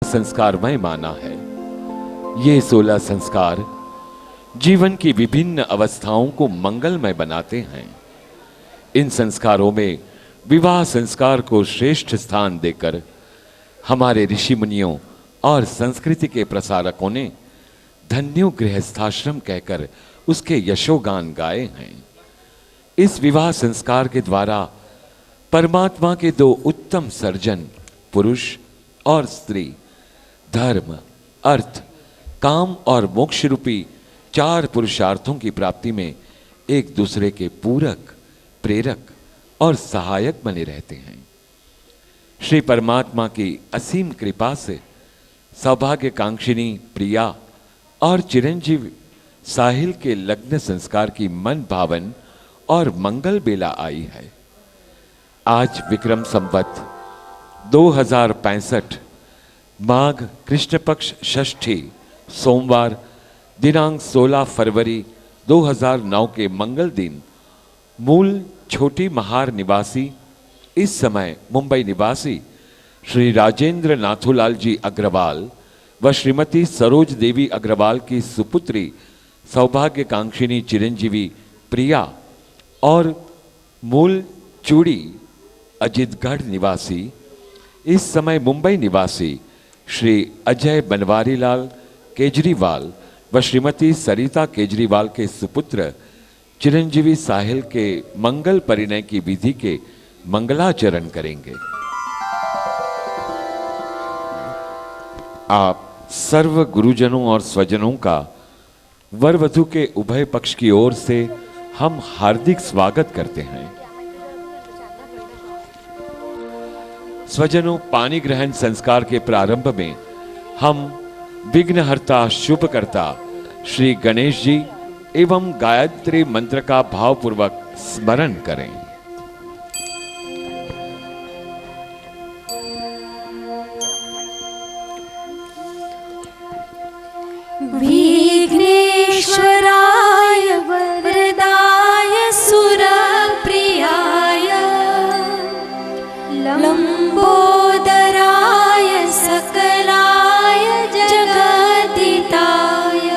संस्कारमय माना है। ये 16 संस्कार जीवन की विभिन्न अवस्थाओं को मंगलमय बनाते हैं। इन संस्कारों में विवाह संस्कार को श्रेष्ठ स्थान देकर हमारे ऋषि मुनियों और संस्कृति के प्रसारकों ने धन्यो गृहस्थाश्रम कहकर उसके यशोगान गाए हैं। इस विवाह संस्कार के द्वारा परमात्मा के 2 उत्तम सर्जन पुरुष और स्त्री धर्म, अर्थ, काम और मोक्ष रूपी 4 पुरुषार्थों की प्राप्ति में एक दूसरे के पूरक, प्रेरक और सहायक बने रहते हैं। श्री परमात्मा की असीम कृपा से सौभाग्यकांक्षिनी प्रिया और चिरंजीव साहिल के लग्न संस्कार की मन भावन और मंगल बेला आई है। आज विक्रम संवत 2065 माघ कृष्ण पक्ष षष्ठी सोमवार दिनांक 16 फरवरी 2009 के मंगल दिन मूल छोटी महार निवासी, इस समय मुंबई निवासी श्री राजेंद्र नाथूलाल जी अग्रवाल व श्रीमती सरोज देवी अग्रवाल की सुपुत्री सौभाग्यकांक्षिनी चिरंजीवी प्रिया और मूल चूड़ी अजितगढ़ निवासी, इस समय मुंबई निवासी श्री अजय बनवारी लाल केजरीवाल व श्रीमती सरिता केजरीवाल के सुपुत्र चिरंजीवी साहिल के मंगल परिणय की विधि के मंगलाचरण करेंगे। आप सर्व गुरुजनों और स्वजनों का वर वधू के उभय पक्ष की ओर से हम हार्दिक स्वागत करते हैं। स्वजनों, पानी ग्रहण संस्कार के प्रारंभ में हम विघ्नहर्ता शुभकर्ता श्री गणेश जी एवं गायत्री मंत्र का भावपूर्वक स्मरण करें। विघ्नेश्वराय वरदाय सुरप्रियाय लंबोदराय सकलाय जगदिताय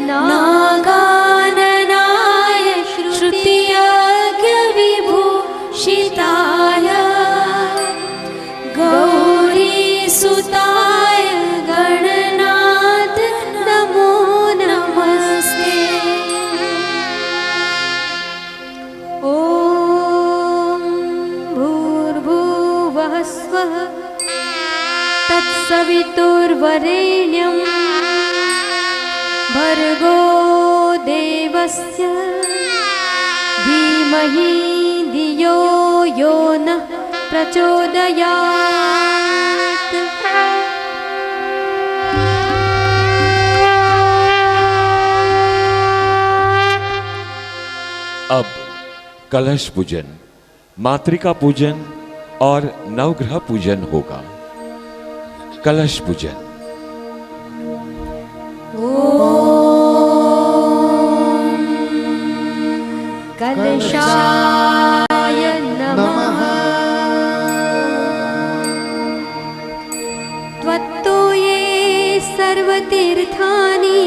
नागाननाय श्रुतियज्ञ विभूषिताय गौरीसुताय गणनाथ नमो नमस्ते। ॐ भूर्भुवः स्वः तत्सवितुर्वरेण्यं भर्गो देवस्य धीमहि धियो यो नः प्रचोदयात्। अब कलश पूजन, मातृका पूजन और नवग्रह पूजन होगा। कलश पूजन। कलशाय नमः। त्वत्तो ये सर्वतीर्थानि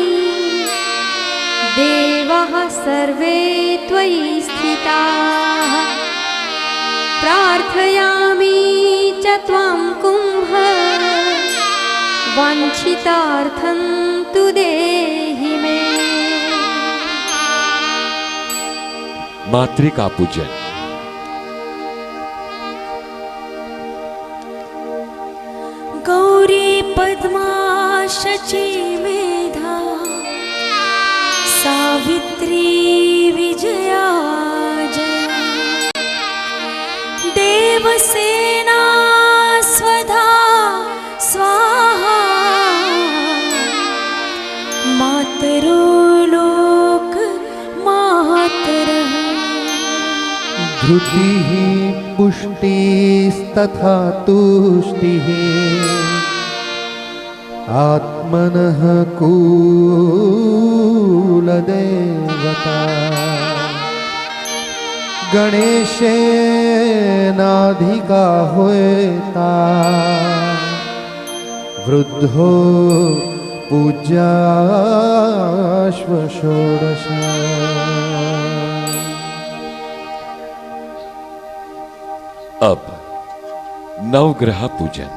देवाः सर्वे त्वयि स्थिताः। प्रार्थयामि च त्वां कुम्भ वाञ्छितार्थं तु देहि मे। मातृका पूजन। गौरी पद्मा शची मेधा सावित्री विजया जया देवसेना स्वधा स्वाहा मातरो लोक मातरः। धृतिः पुष्टिस्तथा तुष्टिः आत्मनः कुलदेवता गणेशेनाधिका होता वृद्धो पूज्याश्व षोडश। अब नवग्रह पूजन।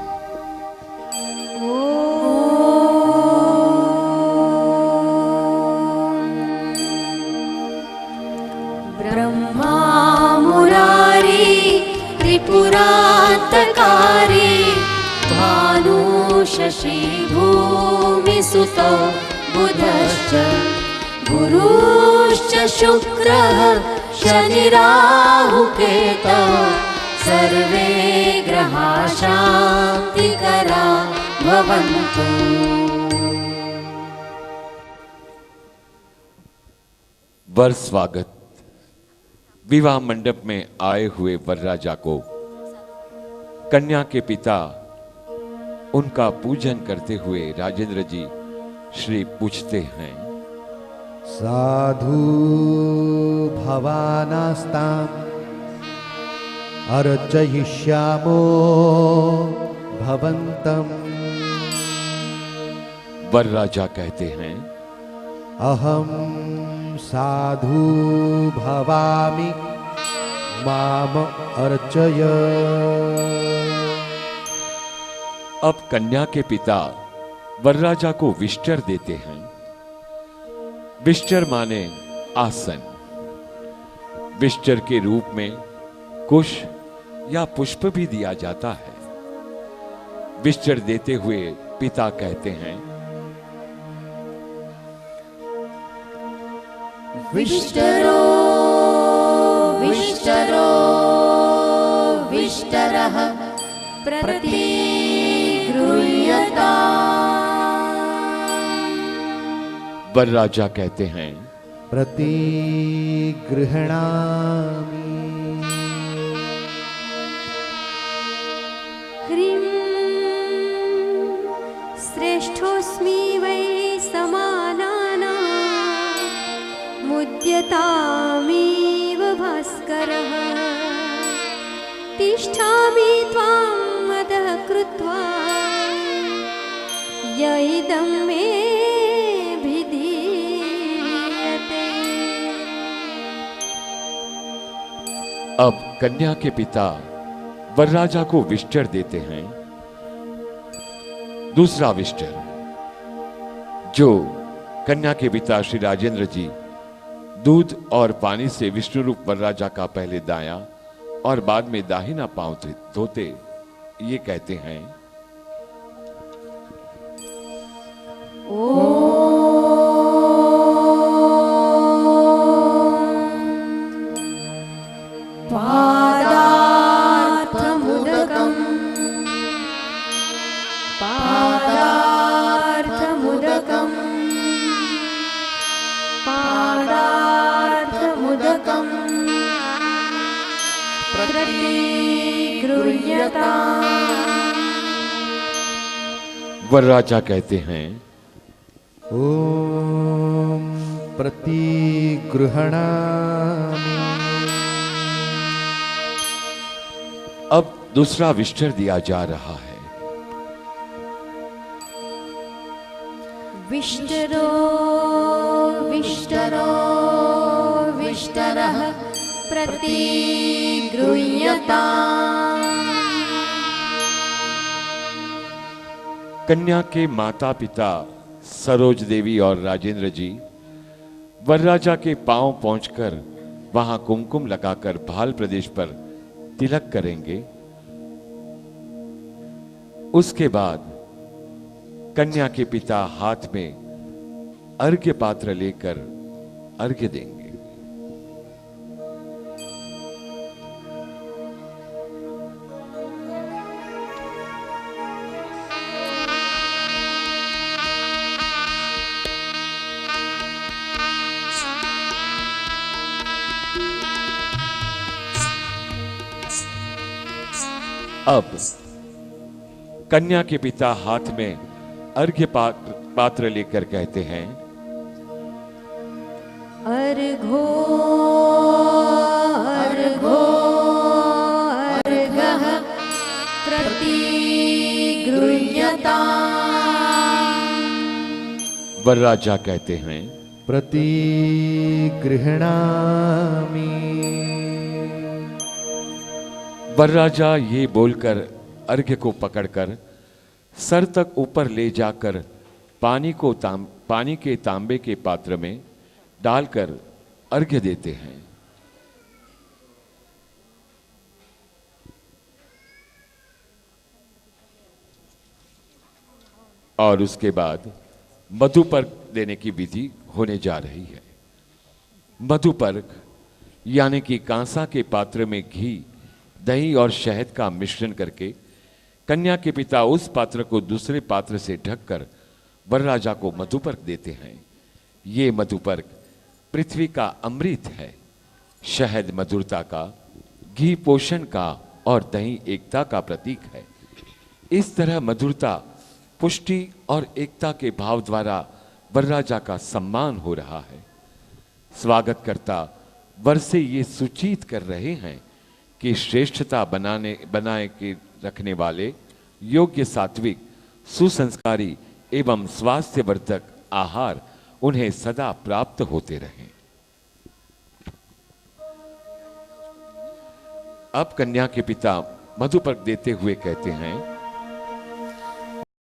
ब्रह्मा मुरारी त्रिपुरान्तकारी भानु शशि भूमिसुतो बुधश्च गुरुश्च शुक्रः शनिराहुकेतौ सर्वे ग्रहा शान्तिकरा भवन्तु। वर स्वागत। विवाह मंडप में आए हुए वरराजा को कन्या के पिता उनका पूजन करते हुए राजेंद्र जी श्री पूछते हैं, साधु भवानास्ताम् अर्चयिष्यामो भवन्तम्। वरराजा कहते हैं, अहम साधु भवामि माम अर्चय। अब कन्या के पिता वरराजा को विष्टर देते हैं। विष्टर माने आसन। विष्टर के रूप में कुश या पुष्प भी दिया जाता है। विष्टर देते हुए पिता कहते हैं, विष्टरो विष्टरो विष्टरः प्रतिगृह्यताम्। वरराजा कहते हैं, प्रतिगृह्णामि। ह्रीं श्रेष्ठोऽस्मि वै समानानां मुद्यतामिव भास्करः तिष्ठामि त्वां मदः कृत्वा य इदं मे भिधीयते। अब कन्या के पिता वरराजा को विष्टर देते हैं। दूसरा विष्टर जो कन्या के पिता श्री राजेंद्र जी दूध और पानी से विष्णु रूप वरराजा का पहले दायां और बाद में दाहिना पांव धोते ये कहते हैं, पादार्थमुदकम् पादार्थमुदकम् पादार्थमुदकम् प्रतिगृह्यताम्। वरराजा कहते हैं, ओम प्रतिगृह्णामि। अब दूसरा विष्टर दिया जा रहा है। विष्टरो विष्टरो विष्टरः प्रतिगृह्यताम्। कन्या के माता पिता सरोज देवी और राजेंद्र जी वरराजा के पांव पहुंचकर वहां कुमकुम लगाकर भाल प्रदेश पर तिलक करेंगे। उसके बाद कन्या के पिता हाथ में अर्घ्य पात्र लेकर अर्घ्य देंगे। अब कन्या के पिता हाथ में अर्घ्य पात्र लेकर कहते हैं, अर्घो अर्घो अर्घः प्रतिगृह्यताम्। वरराजा कहते हैं, प्रतिगृह्णामि। वरराजा ये बोलकर अर्घ्य को पकड़कर सर तक ऊपर ले जाकर पानी के तांबे के पात्र में डालकर अर्घ्य देते हैं। और उसके बाद मधुपर्क देने की विधि होने जा रही है। मधुपर्क यानी कि कांसा के पात्र में घी, दही और शहद का मिश्रण करके कन्या के पिता उस पात्र को दूसरे पात्र से ढककर वरराजा को मधुपर्क देते हैं। ये मधुपर्क पृथ्वी का अमृत है। शहद मधुरता का, घी पोषण का और दही एकता का प्रतीक है। इस तरह मधुरता, पुष्टि और एकता के भाव द्वारा वरराजा का सम्मान हो रहा है। स्वागतकर्ता वर से ये सूचित कर रहे हैं कि श्रेष्ठता बनाए के रखने वाले योग्य, सात्विक, सुसंस्कारी एवं स्वास्थ्यवर्धक आहार उन्हें सदा प्राप्त होते रहें। अब कन्या के पिता मधुपर्क देते हुए कहते हैं,